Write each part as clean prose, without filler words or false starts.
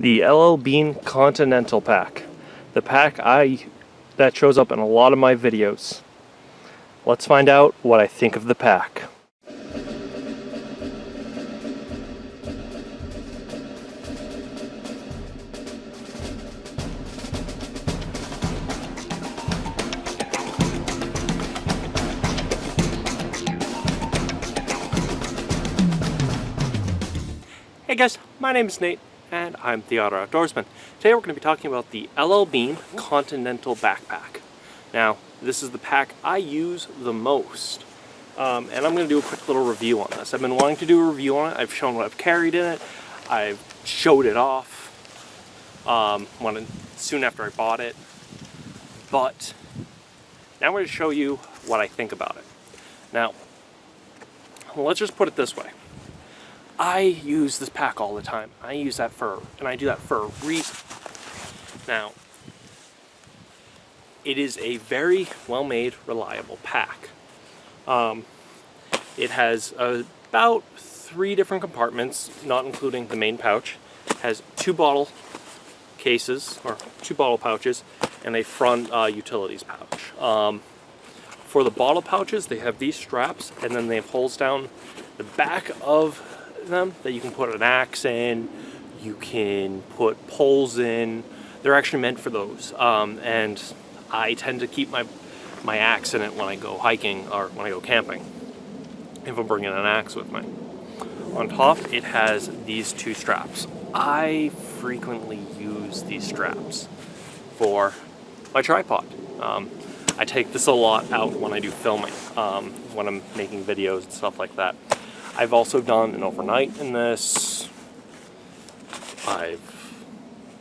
The l.l.bean Continental pack. The pack that shows up in a lot of my videos. Let's find out what I think of the pack. Hey guys, my name is Nate, and I'm the Otter Outdoorsman. Today we're going to be talking about the l.l.bean Continental Backpack. Now, this is the pack I use the most, and I'm going to do a quick little review on this. I've been wanting to do a review on it. I've shown what I've carried in it. I've showed it off soon after I bought it, but now I'm going to show you what I think about it. Now, let's just put it this way. I use this pack all the time. I use that and I do that for a reason. Now, it is a very well-made, reliable pack. It has about 3 different compartments, not including the main pouch. It has 2 bottle cases, or 2 bottle pouches, and a front utilities pouch. For the bottle pouches, they have these straps, and then they have holes down the back of them that you can put an axe in, you can put poles in. They're actually meant for those, and I tend to keep my axe in it when I go hiking or when I go camping, if I'm bringing an axe with me. On top, it has these 2 straps. I frequently use these straps for my tripod. I take this a lot out when I do filming, when I'm making videos and stuff like that. I've also done an overnight in this. I've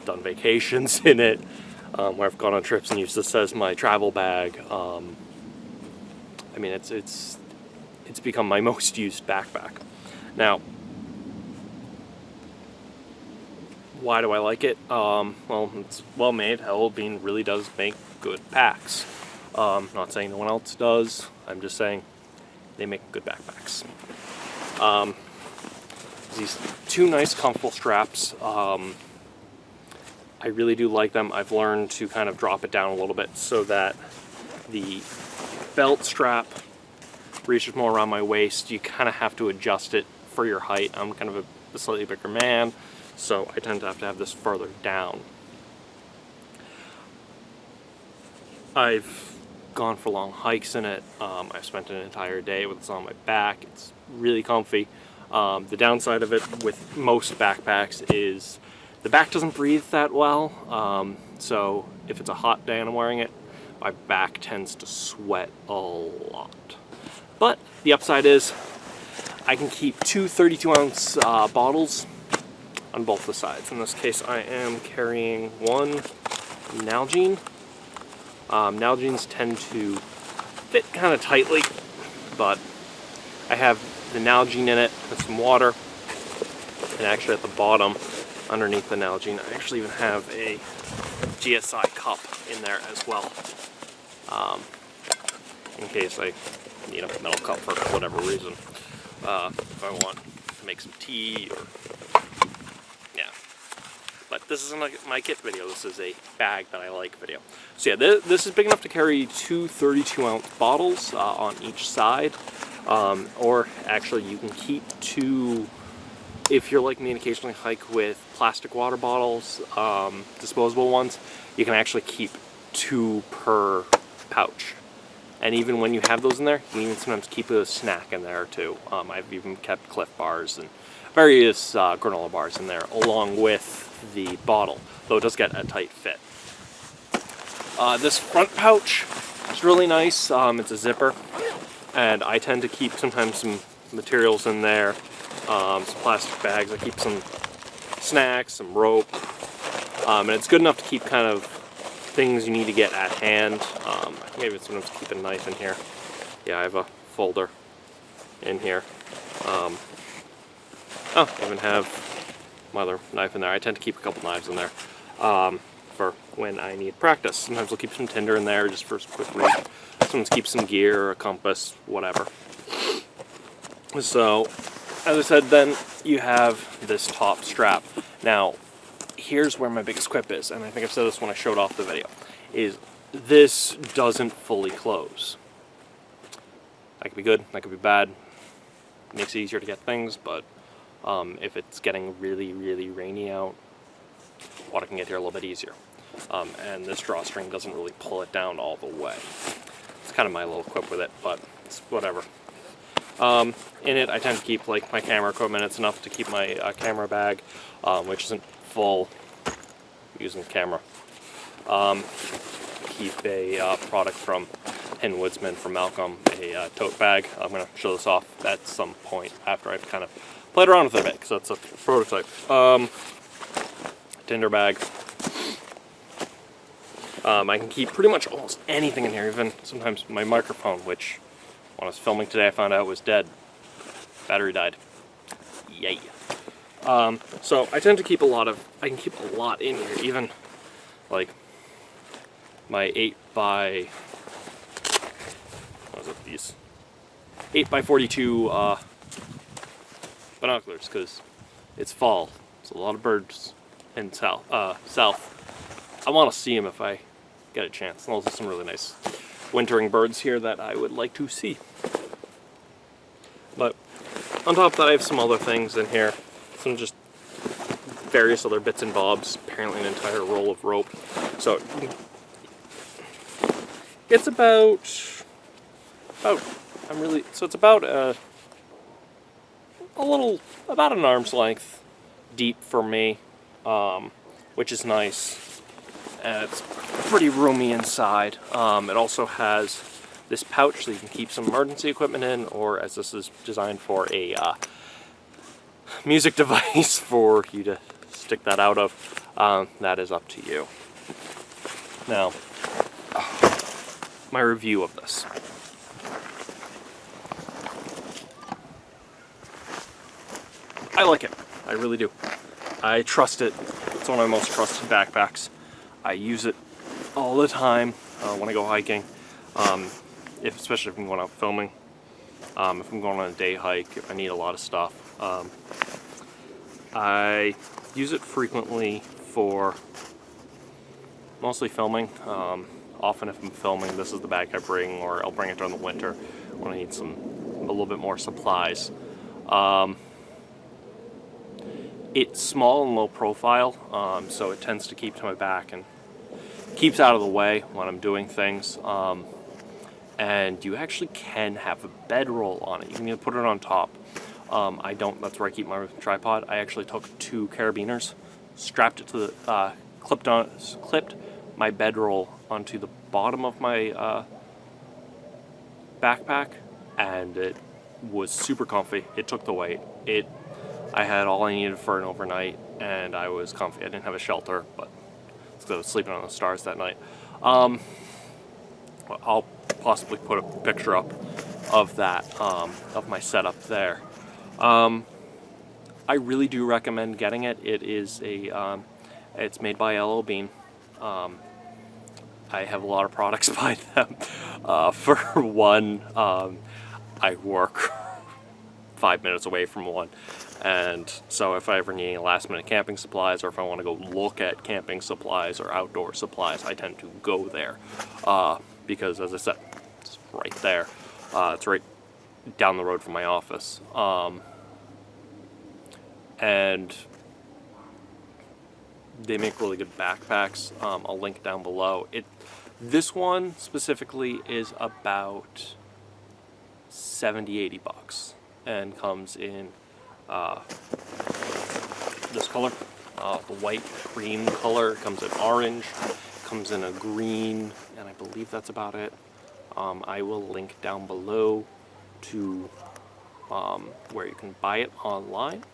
done vacations in it, where I've gone on trips and used this as my travel bag. I mean, it's become my most used backpack. Now, why do I like it? Well, it's well made. l.l.bean really does make good packs. Not saying no one else does. I'm just saying they make good backpacks. These 2 nice comfortable straps. I really do like them. I've learned to kind of drop it down a little bit so that the belt strap reaches more around my waist. You kind of have to adjust it for your height. I'm kind of a slightly bigger man, so I tend to have this further down. I've gone for long hikes in it. I've spent an entire day with this on my back. It's really comfy. The downside of it with most backpacks is the back doesn't breathe that well, so if it's a hot day and I'm wearing it, my back tends to sweat a lot. But the upside is I can keep 2 32-ounce bottles on both the sides. In this case, I am carrying 1 Nalgene. Nalgenes tend to fit kind of tightly, but I have the Nalgene in it with some water, and actually at the bottom, underneath the Nalgene, I actually even have a GSI cup in there as well, in case I need a metal cup for whatever reason, if I want to make some tea or, yeah. But this isn't like my kit video, this is a bag that I like video. So yeah, this is big enough to carry 2 32-ounce bottles on each side. Or actually you can keep 2, if you're like me and occasionally hike with plastic water bottles, disposable ones, you can actually keep 2 per pouch. And even when you have those in there, you can even sometimes keep a snack in there too. I've even kept Cliff bars and various granola bars in there along with the bottle, though it does get a tight fit. This front pouch is really nice. It's a zipper. And I tend to keep sometimes some materials in there, some plastic bags. I keep some snacks, some rope, and it's good enough to keep kind of things you need to get at hand. Maybe sometimes keep a knife in here. Yeah, I have a folder in here. Oh, I even have my other knife in there. I tend to keep a couple knives in there for when I need practice. Sometimes I'll keep some tinder in there just for a quick read. Sometimes keep some gear, a compass, whatever. So, as I said, then you have this top strap. Now, here's where my biggest quip is, and I think I've said this when I showed off the video, is this doesn't fully close. That could be good, that could be bad. It makes it easier to get things, but if it's getting really, really rainy out, water can get here a little bit easier. And this drawstring doesn't really pull it down all the way. It's kind of my little quip with it, but it's whatever. In it, I tend to keep like my camera equipment. It's enough to keep my camera bag, which isn't full. I'm using the camera. Keep a product from Outdoorsman from Malcolm, a tote bag. I'm going to show this off at some point after I've kind of played around with it a bit, because that's a prototype. Tinder Bag. I can keep pretty much almost anything in here, even sometimes my microphone, which when I was filming today I found out was dead. Battery died. Yay. So I tend to keep I can keep a lot in here, even like my 8x, what is it, these 8x42 binoculars, because it's fall. There's a lot of birds in south. I want to see them if I get a chance. And those are some really nice wintering birds here that I would like to see. But on top of that, I have some other things in here. Some just various other bits and bobs. Apparently an entire roll of rope. So it's about about an arm's length deep for me, which is nice. And it's pretty roomy inside. It also has this pouch so you can keep some emergency equipment in, or as this is designed for a music device for you to stick that out of, that is up to you. Now, my review of this. I like it. I really do. I trust it. It's one of my most trusted backpacks. I use it all the time when I go hiking, especially if I'm going out filming, if I'm going on a day hike, if I need a lot of stuff. I use it frequently for mostly filming. Often if I'm filming, this is the bag I bring, or I'll bring it during the winter when I need a little bit more supplies. It's small and low profile, so it tends to keep to my back and keeps out of the way when I'm doing things. And you actually can have a bedroll on it. You can either put it on top. I don't, that's where I keep my tripod. I actually took 2 carabiners, strapped it to the, clipped my bedroll onto the bottom of my backpack, and it was super comfy. It took the weight. I had all I needed for an overnight, and I was comfy. I didn't have a shelter, but because I was sleeping on the stars that night. I'll possibly put a picture up of that, of my setup there. I really do recommend getting it. It is it's made by l.l.bean. I have a lot of products by them. For one, I work 5 minutes away from one. And so if I ever need any last minute camping supplies, or if I want to go look at camping supplies or outdoor supplies, I tend to go there. Because as I said, it's right there. It's right down the road from my office. And they make really good backpacks. I'll link down below. This one specifically is about 70-80 bucks and comes in this color, the white cream color. It comes in orange, comes in a green, and I believe that's about it. I will link down below to where you can buy it online.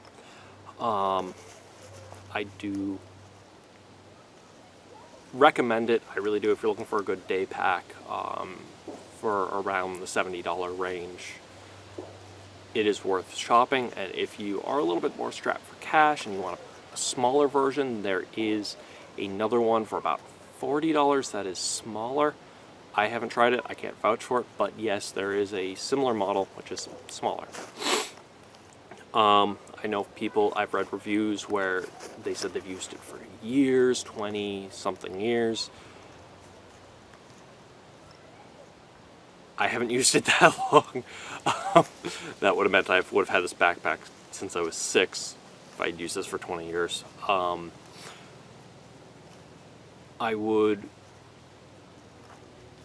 I do recommend it. I really do. If you're looking for a good day pack for around the $70 range, it is worth shopping. And if you are a little bit more strapped for cash and you want a smaller version, there is another one for about $40 that is smaller. I haven't tried it, I can't vouch for it, but yes, there is a similar model which is smaller. I know people, I've read reviews where they said they've used it for years, 20 something years. I haven't used it that long. That would have meant I would have had this backpack since I was 6 if I'd used this for 20 years. I would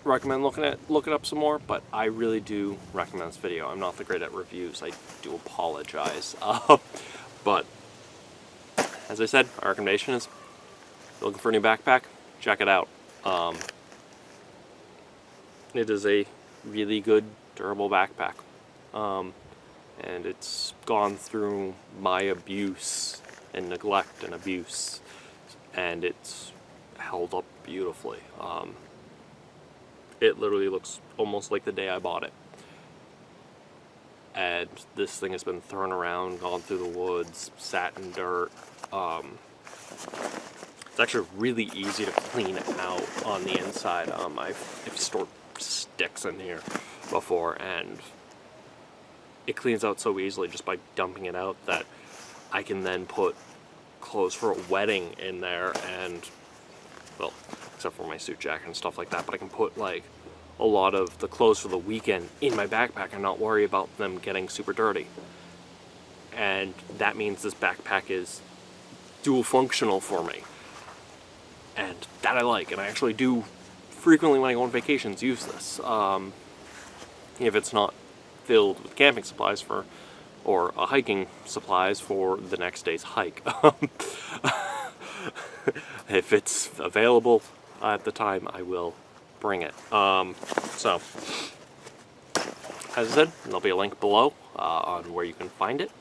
recommend looking up some more, but I really do recommend this video. I'm not that great at reviews. I do apologize. But as I said, my recommendation is, if you're looking for a new backpack, check it out. It is a really good, durable backpack. And it's gone through my abuse and neglect and abuse, and it's held up beautifully. It literally looks almost like the day I bought it. And this thing has been thrown around, gone through the woods, sat in dirt. It's actually really easy to clean out on the inside. I've stored sticks in here before, and it cleans out so easily just by dumping it out that I can then put clothes for a wedding in there, and, well, except for my suit jacket and stuff like that, but I can put like a lot of the clothes for the weekend in my backpack and not worry about them getting super dirty. And that means this backpack is dual functional for me, and that I like, and I actually do frequently when I go on vacations use this. If it's not filled with camping supplies or hiking supplies for the next day's hike. If it's available at the time, I will bring it. So, as I said, there'll be a link below on where you can find it.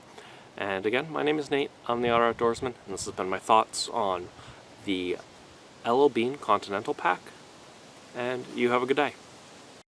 And again, my name is Nate. I'm the Otter Outdoorsman, and this has been my thoughts on the l.l.bean Continental Pack. And you have a good day.